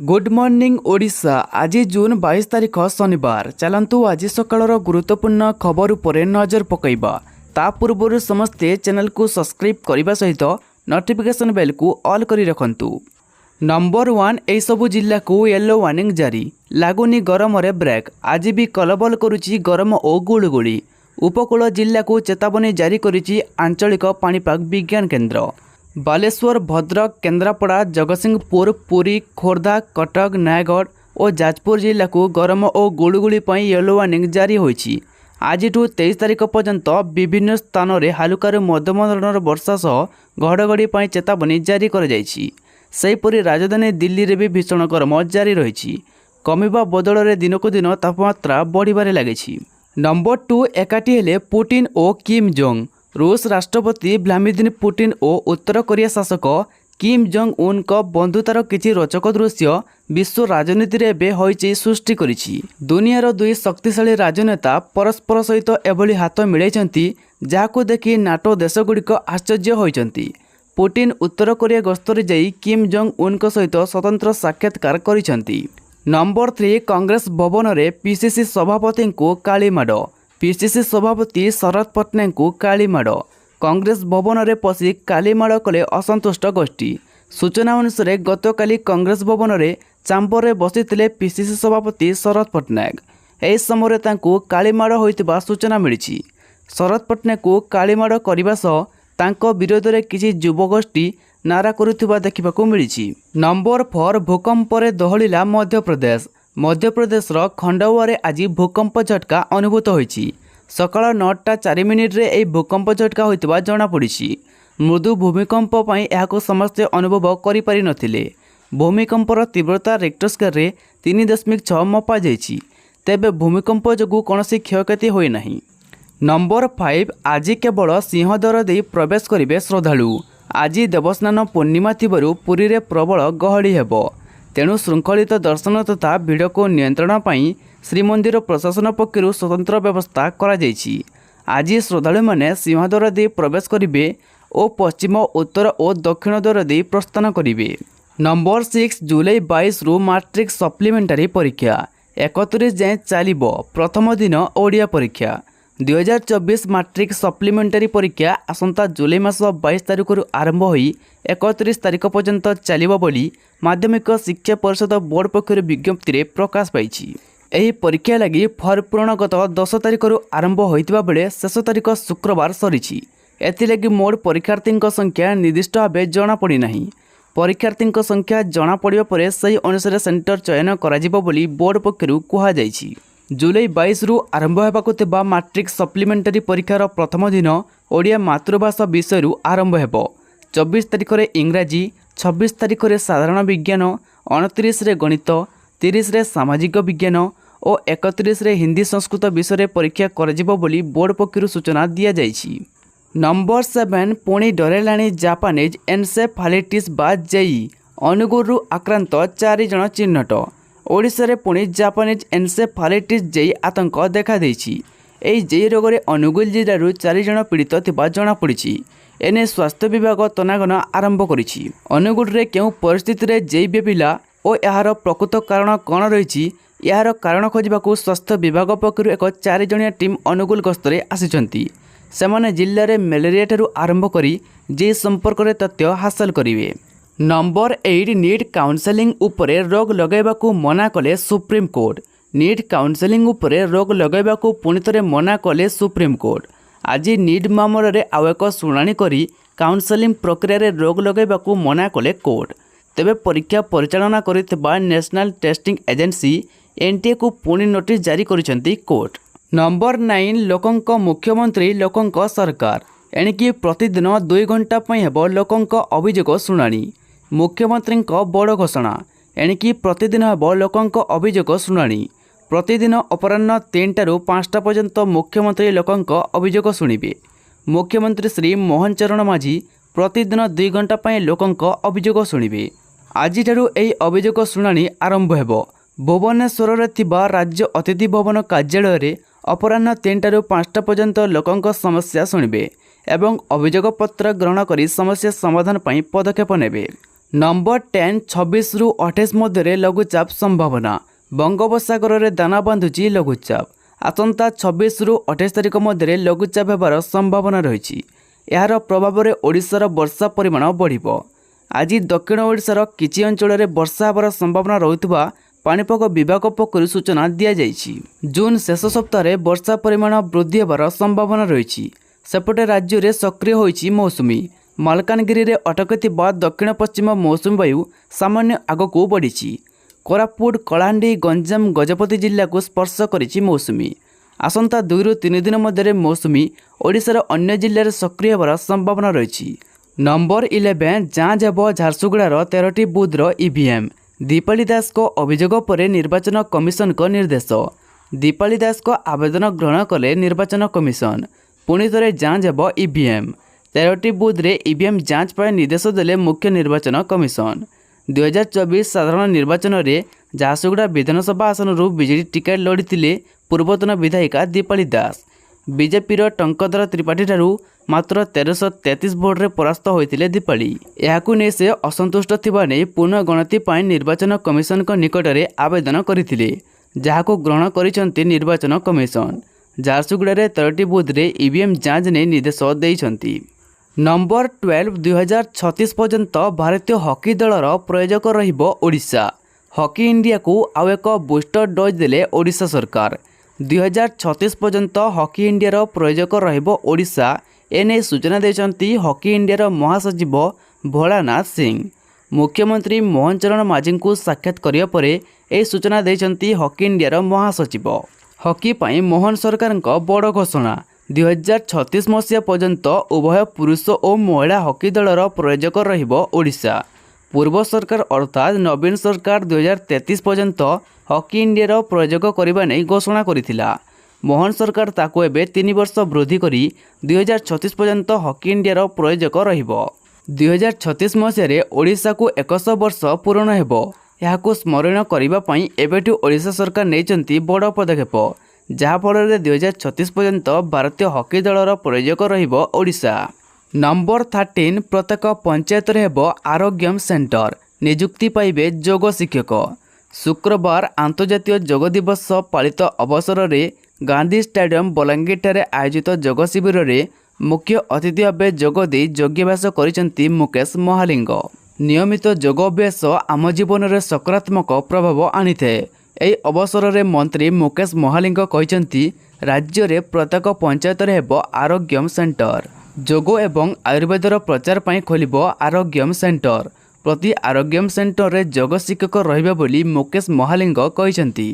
Good morning Odisha. आज जून 22 तारिख शनिवार। चलतु आज सकाळर गुरुत्वपूर्ण खबर उपरे नजर पकईबा। ता पूर्व समस्ते चैनल को सब्सक्राइब करने सहित नोटिफिकेशन बेल को ऑल करी रखंतु। नंबर 1 एई सबु जिल्ला को येलो वार्निंग जारी। लागुनी गरम रे ब्रेक। आज भी कलबल करुची गरम ओ गुळगुळी। उपकूल जिल्ला को चेतावनी जारी करिची आंचलिक पाणीपाग विज्ञान केन्द्र। बालेश्वर, भद्रक, केन्द्रापड़ा, जगतसिंहपुर, पुरी, खोर्धा, कटक, नयगढ़ और जाजपुर जिला को गरम और गुळगुळी येलो वार्निंग जारी होईछि। आज 23 तारिख पर्यंत विभिन्न स्थान में हालुकार मध्यम धरणर वर्षा सह घड़घड़ी चेतावनी जारी कर सेहीपरि राजधानी दिल्ली रे भी भीषण गरम जारी रही। कमिबा बदल में दिनक दिन तापमात्रा बढ़िबारे लागिछि। नंबर 2 एकाठी हेले पुतिन और किम जोंग। रूस राष्ट्रपति व्लादिमीर पुतिन और उत्तर कोरिया शासक किम जोंग उन को बंधुतार किछि रोचक दृश्य विश्व राजनीति रे बे होइछि सृष्टि करिछि। दुनियार दुई शक्तिशाली राजनेता परस्पर सहित एभली हाथ मिलाइछन्ति जाहाको देखि नाटो देशगुड़िक आश्चर्य होइछन्ति। पुतिन उत्तर कोरिया गस्तरे जाई किम जोंग उन सहित स्वतंत्र साक्षात्कार करिछन्ति। नंबर 3 कांग्रेस भवन में पीसीसी सभापति को काली माड़। पीसीसी सभापति शरद पट्टनायक को काली माड़। कांग्रेस भवन में पशि काली माड़ कले असंतुष्ट गोष्ठी। सूचना अनुसार गतकाली कांग्रेस भवन में चांबर में बसिथिले पीसीसी सभापति शरद पट्टनायक। एही समय तांको काली माड़ होइतिबा सूचना मिली। शरद पट्टनायक को काली माड़ करने सह तांको विरोध में किसी युवगोष्ठी नारा करुथिबा देखिबाकू मिली। नंबर 4 भूकंप रे दहलिला मध्यप्रदेश। मध्यप्रदेशर खंडवा आज भूकंप झटका अनुभूत होइछि। सकाळ 9:04 रे एही भूकंप झटका होइतिबा जणा पड़िछि। मृदु भूमिकंप पई एहाको समस्ते अनुभव करि पारि नथिले। भूमिकंपर तीव्रता रिक्टर स्केल रे 3.6 मपा जाइछि। तेबे भूमिकंप जोगु कोनोसी क्षयक्षति होई नाही। नंबर 5 आज केवल सिंहद्वार दे प्रवेश करिवे श्रद्धालु। आज देवस्नान पूर्णिमा थिबारु पुरी रे प्रबल गहली हेबो। तेणु श्रृंखलित दर्शन तथा भिड़ को नियंत्रण पाई श्रीमंदिर प्रशासन पक्षर स्वतंत्र व्यवस्था करा जायछि। आज श्रद्धालु माने सिंहद्वार दे प्रवेश करिवे और पश्चिम, उत्तर और दक्षिण द्वार दे प्रस्थान करिवे। नंबर 6 जुलाई 22 रु मैट्रिक सप्लीमेंटारी परीक्षा। 31 जाए चलिबो प्रथम दिन ओडिया परीक्षा। 2024 मैट्रिक सप्लीमेंटारी परीक्षा आसंता जुलाई मास 22 तारिख आरंभ होई 31 तारिख पर्यंत चलिबो बोली माध्यमिक शिक्षा परिषद बोर्ड पक्षर विज्ञप्ति रे प्रकाश पाइछि। एही परीक्षा लगी फॉर्म पूरण गत 10 तारिख आरंभ होइतिबा बेले शेष तारिख शुक्रवार सरिछि। एथिलागि मोड परीक्षार्थी संख्या निर्दिष्ट भाव जना पड़ी नाही। परीक्षार्थी संख्या जना पड़िबा परे सही अनुसार सेंटर चयन कराजिबो बोली बोर्ड पक्षर कुहा जाइछि। जुलाई 22 रु आरंभ हेबाकु थिबा मैट्रिक सप्लीमेंटारी परीक्षार प्रथम दिन ओडिया मातृभाषा विषय आरंभ हेबो। 24 तारिख रे इंग्राजी, 26 तारिख रे साधारण विज्ञान, 29 रे गणित, 30 रे सामाजिक विज्ञान और 31 रे हिंदी संस्कृत विषय परीक्षा कराजिबो बोली बोर्ड पक्षर सूचना दिया जाइछि। नंबर 7 पुणी डरेलाणी जापानीज एनसेफालाइटिस बा जेई। अनुगुरु आक्रांत 4 जन चिन्हट। ओडिशा रे पुणी जापानीज एनसेफालाइटिस जेई आतंक देखा देइछि। एही जेई रोग रे अनुगुल जिल्लारू 4 जन पीड़ित थिबा जणा पड़िछि। एने स्वास्थ्य विभाग तनागन आरंभ करिछि। अनुगुल रे केउ परिस्थिति रे जेई व्यापिला और यार प्रकृत कारण कौन रही यार कारण खोजबाकू स्वास्थ्य विभाग पक्षर एक 4 जणिया टीम अनुगुल गस्तरे आसिछन्ति। सेमाने जिल्ला रे मलेरिया ठारू आरंभ करी जेई संपर्क रे तथ्य हासिल करिवे। नंबर 8 नीट काउंसेलिंग उपरे रोक लगाइबाकू मना कले सुप्रीम कोर्ट। नीट काउंसेलिंग उपरे रोक लगाइबाकू पुणी थरे मना कले सुप्रीम कोर्ट। आज नीट मामला रे आउ एक शुणाणी करी काउंसेलिंग प्रक्रिया रे रोक लगाइबाकू मना कले कोर्ट। तेबे परीक्षा परिचालना करितबा नेशनल टेस्टिंग एजेंसी एनटीए को पुणी नोटिस जारी करिसेंती कोर्ट। नंबर 9 लोकंक मुख्यमंत्री लोकंक सरकार। एणिकी प्रतिदिन 2 घंटा पई हेबो लोकंक अभियोग शुणाणी। मुख्यमंत्री बड़ घोषणा। एणिकी प्रतिदिन हेबो लोकंक अभियोग शुणाणी। प्रतिदिन अपराह्न 3टा रु 5टा पर्यंत मुख्यमंत्री लोकंक अभियोग शुणिबे। मुख्यमंत्री श्री मोहन चरण माझी प्रतिदिन 2 घंटा पई लोकंक अभियोग शुणिबे। आज एही अभियोग शुणाणी आरंभ हेबो। भुवनेश्वर रे थिबा राज्य अतिथि भवन कार्यालय रे अपराह्न 3टा रु 5टा पर्यंत लोकंक समस्या शुणिबे एवं अभियोग पत्र ग्रहण करी समस्या समाधान पई पदक्षेप नेबे। नंबर 10 26 रु 28 मध्य लघुचाप संभावना बंगोपसागर में दाना बांधुची लघुचाप आसंता 26 रु 28 तारिख मध्य लघुचाप होबार संभावना रही। यार प्रभाव में ओडिशार वर्षा परिमाण बढ़िबो। आज दक्षिण ओडिशार किछि अंचल में वर्षा होबार संभावना रहुतबा पाणीपाग विभाग पक्षरु सूचना दिया जाइछि। जून शेष सप्ताह वर्षा परिमाण वृद्धि होबार संभावना रही। सेपटे राज्य में सक्रिय होइछि मौसुमी। मालकानगिरी रे अटकथिबा दक्षिण पश्चिम मौसुमी वायु सामान्य आगकू बढ़ी। कोरापुट कलाहांडी गंजाम गजपति जिला को स्पर्श करिछि मौसुमी। आसंता 2 रु 3 दिन मध्य मौसुमी ओडिशार अन्य जिले में सक्रिय होबार संभावना रही। नंबर 11 जांच हेब झारसुगुड़ार 13टी बुथर ईवीएम। दीपाली दास को अभियोग पर निर्वाचन कमिशन को निर्देश। दीपाली दास को आवेदन ग्रहण कले निर्वाचन कमिशन। पुणी थे जांच हेब ईवीएम। 13टी बुथ्रे ईवीएम जांच पर निर्देश देले मुख्य निर्वाचन कमिशन। 2024 साधारण निर्वाचन में झारसुगुड़ा विधानसभा आसन बीजेडी टिकेट लड़ी पूर्वतन विधायिका दीपाली दास। बीजेपीर टंकधर त्रिपाठी ठारू मात्र 1333 भोट्रे परास्त होते दीपाली। यहाकू नहीं से असंतुष्ट थिबा नै पुनः गणति पर निर्वाचन कमिशन को निकट में आवेदन करथिले, जहाको ग्रहण करिसंती निर्वाचन कमिशन। झारसुगुड़ा 13टी बुथ्रे ईवीएम जांच ने निर्देश देइछंती। नंबर 12 2036 पर्यंत भारतीय हॉकी दलर प्रयोजक रहिबो ओडिशा। हॉकी इंडिया को आउ एक बूस्टर डोज देले ओडिशा सरकार। 2036 पर्यंत हॉकी इंडिया प्रयोजक रहिबो ओडिशा। एने सूचना देइछंती हॉकी इंडिया महासचिव भोलानाथ सिंह। मुख्यमंत्री मोहन चरण माझी को साक्षात करिया परे ए सूचना देइछंती हॉकी इंडिया महासचिव। हॉकी पाई मोहन सरकार बड़ घोषणा। 2036 मसीहा पर्यंत उभय पुरुष और महिला हॉकी दलर प्रयोजक रहिबो ओडिशा। पूर्व सरकार अर्थात नवीन सरकार 2033 पर्यंत हॉकी इंडिया प्रयोजक करने नहीं घोषणा करिथिला। मोहन सरकार ताको एबे 3 वर्ष वृद्धि करी 2036 पर्यंत हॉकी इंडिया प्रयोजक रहिबो। 2036 मसीह ओडिशा को 100 वर्ष पूर्ण हेबो। यहाको स्मरण करिबा पई एबेठु ओडिशा सरकार नेइचंती बड़ पदक्षेप, जहाँफल 2036 पर्यंत भारतीय हॉकी दलर प्रयोजक रहिबो ओडिशा। नंबर 13 प्रत्येक पंचायत हेब आरोग्यम सेंटर। नियुक्ति पाइबे योग शिक्षक। शुक्रवार अंतर्जातीय योग दिवस पालित अवसर में गांधी स्टेडियम बलांगीर ठारे आयोजित योग शिविर में मुख्य अतिथि भाव जोगदे योगाभ्यास करिसेंती मुकेश महालिंग। नियमित योग अभ्यास आम जीवन में सकारात्मक प्रभाव आनी थे। यह अवसर में मंत्री मुकेश महालिंग कहते राज्य में प्रत्येक पंचायत हेब आरोग्यम सेंटर। योग एवं आयुर्वेदर प्रचार पाई खोलिबो आरोग्यम सेंटर। प्रति आरोग्यम सेंटर रे योग शिक्षक रहिबा बोली मुकेश महालिंग कहते।